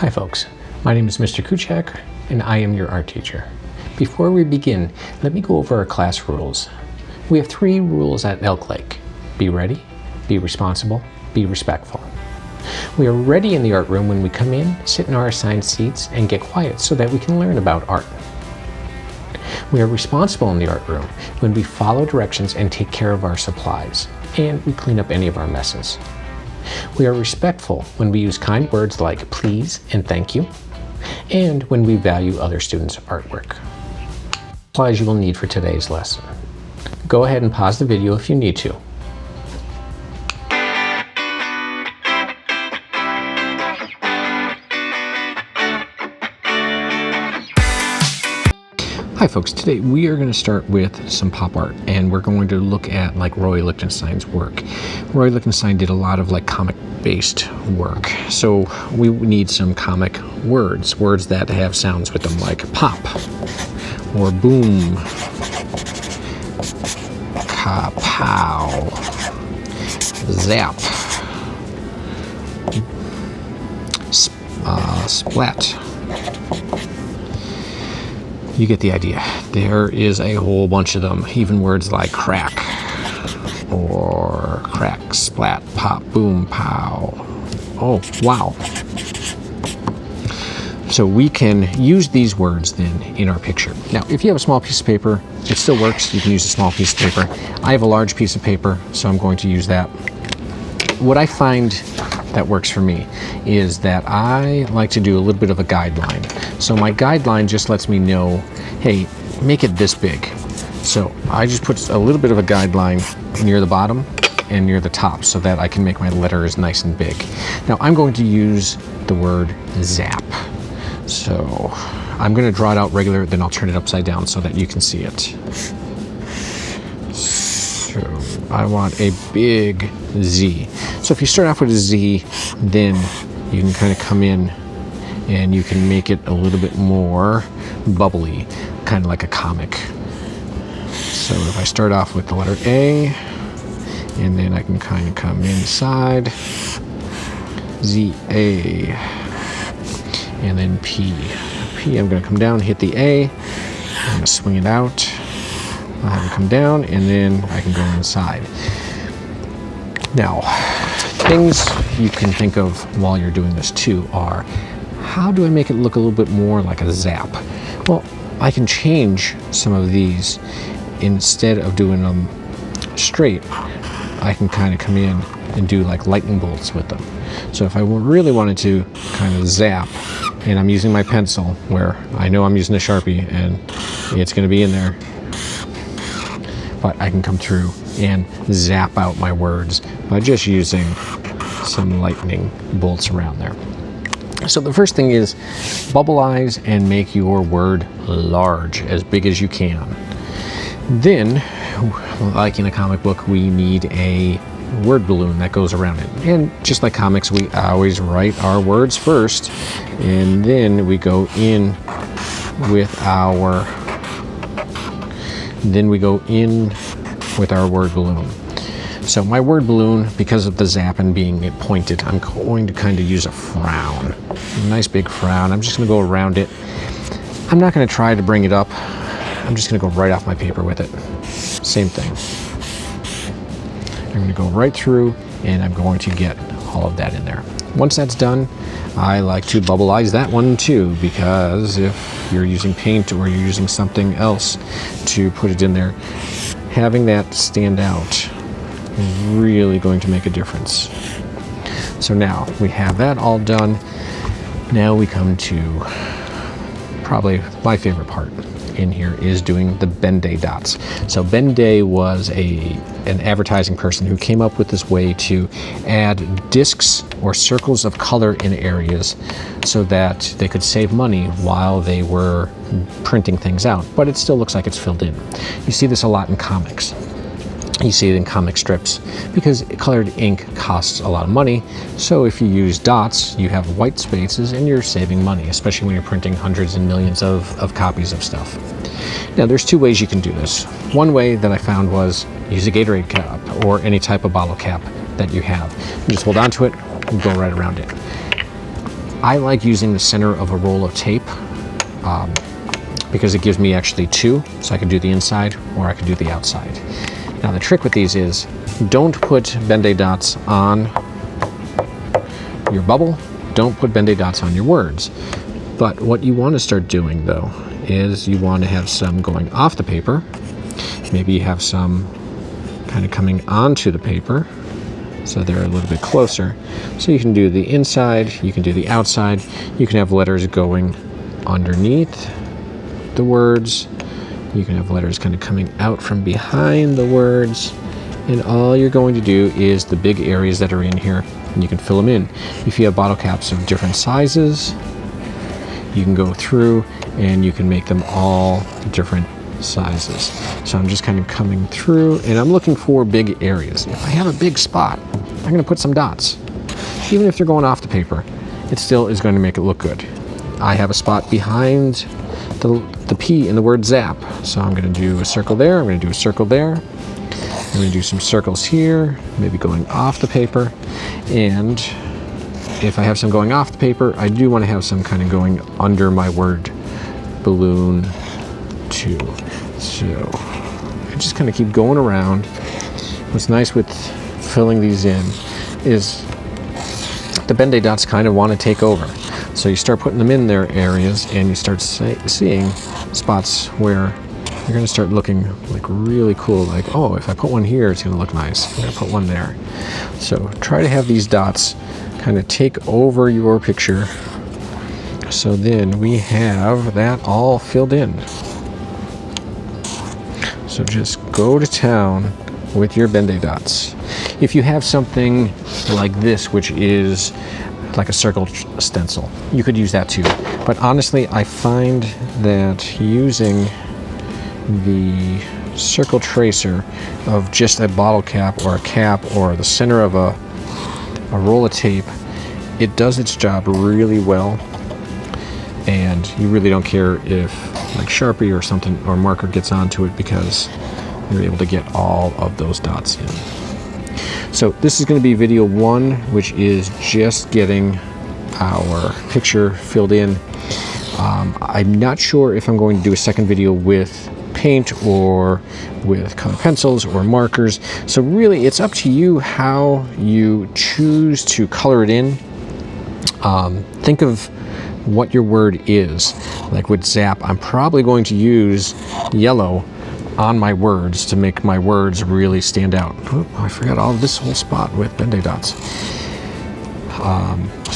Hi folks, my name is Mr. Kuchak and I am your art teacher. Before we begin, let me go over our class rules. We have 3 rules at Elk Lake. Be ready, be responsible, be respectful. We are ready in the art room when we come in, sit in our assigned seats, and get quiet so that we can learn about art. We are responsible in the art room when we follow directions and take care of our supplies, and we clean up any of our messes. We are respectful when we use kind words like please and thank you, and when we value other students' artwork. Supplies you will need for today's lesson. Go ahead and pause the video if you need to. Hi folks, today we are going to start with some pop art, and we're going to look at like Roy Lichtenstein's work. Roy Lichtenstein did a lot of like comic based work, so we need some comic words that have sounds with them, like pop or boom, ka-pow, zap, splat. You get the idea. There is a whole bunch of them, even words like crack, or crack, splat, pop, boom, pow. Oh, wow. So we can use these words then in our picture. Now, if you have a small piece of paper, it still works. You can use a small piece of paper. I have a large piece of paper, so I'm going to use that. What I find that works for me is that I like to do a little bit of a guideline. So my guideline just lets me know, hey, make it this big. So I just put a little bit of a guideline near the bottom and near the top so that I can make my letters nice and big. Now I'm going to use the word zap. So I'm going to draw it out regular, then I'll turn it upside down so that you can see it. So I want a big Z. So if you start off with a Z, then you can kind of come in and you can make it a little bit more bubbly, kind of like a comic. So if I start off with the letter A, and then I can kind of come inside, Z-A, and then P. P, I'm going to come down, hit the A, I'm going to swing it out, I'll have it come down, and then I can go inside. Now, things you can think of while you're doing this too are, how do I make it look a little bit more like a zap? Well, I can change some of these. Instead of doing them straight, I can kind of come in and do like lightning bolts with them. So if I really wanted to kind of zap, and I'm using my pencil where I know I'm using a Sharpie and it's going to be in there, but I can come through and zap out my words by just using some lightning bolts around there. So the first thing is bubbleize and make your word large, as big as you can. Then, like in a comic book, we need a word balloon that goes around it. And just like comics, we always write our words first, and then we go in with our word balloon. So my word balloon, because of the zap and being it pointed, I'm going to kind of use a frown. A nice big frown. I'm just going to go around it. I'm not going to try to bring it up. I'm just going to go right off my paper with it. Same thing. I'm going to go right through, and I'm going to get all of that in there. Once that's done, I like to bubbleize that one too, because if you're using paint or you're using something else to put it in there, having that stand out is really going to make a difference. So now we have that all done. Now we come to probably my favorite part in here is doing the Ben Day dots. So Ben Day was an advertising person who came up with this way to add discs or circles of color in areas so that they could save money while they were printing things out, but it still looks like it's filled in. You see this a lot in comics. You see it in comic strips because colored ink costs a lot of money. So if you use dots, you have white spaces and you're saving money, especially when you're printing hundreds and millions of copies of stuff. Now there's 2 ways you can do this. One way that I found was use a Gatorade cap or any type of bottle cap that you have. You just hold on to it and go right around it. I like using the center of a roll of tape because it gives me actually two, so I can do the inside or I can do the outside. Now the trick with these is don't put Ben-Day dots on your bubble, don't put Ben-Day dots on your words. But what you want to start doing though is you want to have some going off the paper. Maybe you have some kind of coming onto the paper, so they're a little bit closer. So you can do the inside, you can do the outside, you can have letters going underneath the words, you can have letters kind of coming out from behind the words, and all you're going to do is the big areas that are in here, and you can fill them in. If you have bottle caps of different sizes, you can go through and you can make them all different sizes. So I'm just kind of coming through and I'm looking for big areas. If I have a big spot, I'm going to put some dots. Even if they're going off the paper, it still is going to make it look good. I have a spot behind the P in the word zap. So I'm going to do a circle there, I'm going to do a circle there. I'm going to do some circles here, maybe going off the paper. And if I have some going off the paper, I do want to have some kind of going under my word balloon too. So I just kind of keep going around. What's nice with filling these in is the Ben-Day dots kind of want to take over. So you start putting them in their areas and you start seeing spots where you're going to start looking like really cool. Like, oh, if I put one here, it's going to look nice. I'm going to put one there. So try to have these dots kind of take over your picture. So then we have that all filled in. So just go to town with your Ben-Day dots. If you have something like this, which is like a circle stencil, you could use that too. But honestly, I find that using the circle tracer of just a bottle cap or a cap or the center of a roll of tape, it does its job really well. And you really don't care if like Sharpie or something or marker gets onto it because you're able to get all of those dots in. So this is going to be video 1, which is just getting our picture filled in. I'm not sure if I'm going to do a second video with paint or with colored pencils or markers. So really it's up to you how you choose to color it in. Think of what your word is. Like with zap, I'm probably going to use yellow on my words to make my words really stand out. Oh, I forgot all this whole spot with Ben-Day dots.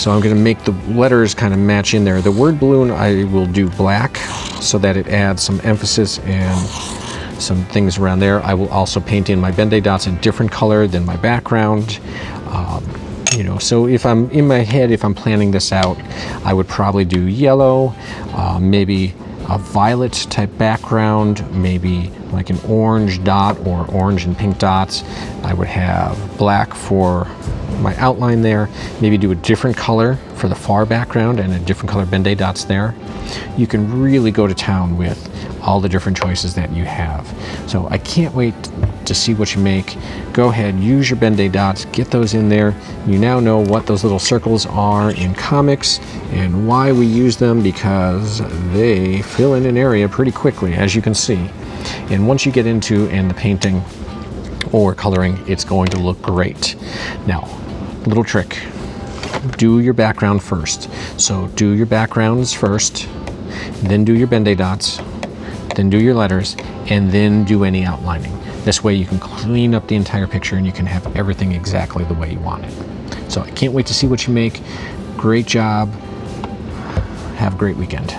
So I'm going to make the letters kind of match in there. The word balloon I will do black so that it adds some emphasis and some things around there. I will also paint in my Ben-Day dots a different color than my background. You know, so if I'm in my head, if I'm planning this out, I would probably do yellow, maybe a violet type background, maybe like an orange dot or orange and pink dots. I would have black for my outline there, maybe do a different color for the far background and a different color Ben-Day dots there. You can really go to town with all the different choices that you have. So I can't wait to see what you make. Go ahead, use your Ben-Day dots, get those in there. You now know what those little circles are in comics and why we use them, because they fill in an area pretty quickly, as you can see. And once you get into the painting or coloring, it's going to look great. Now, little trick, do your background first. So do your backgrounds first, then do your Ben-Day dots, then do your letters, and then do any outlining. This way you can clean up the entire picture and you can have everything exactly the way you want it. So I can't wait to see what you make. Great job. Have a great weekend.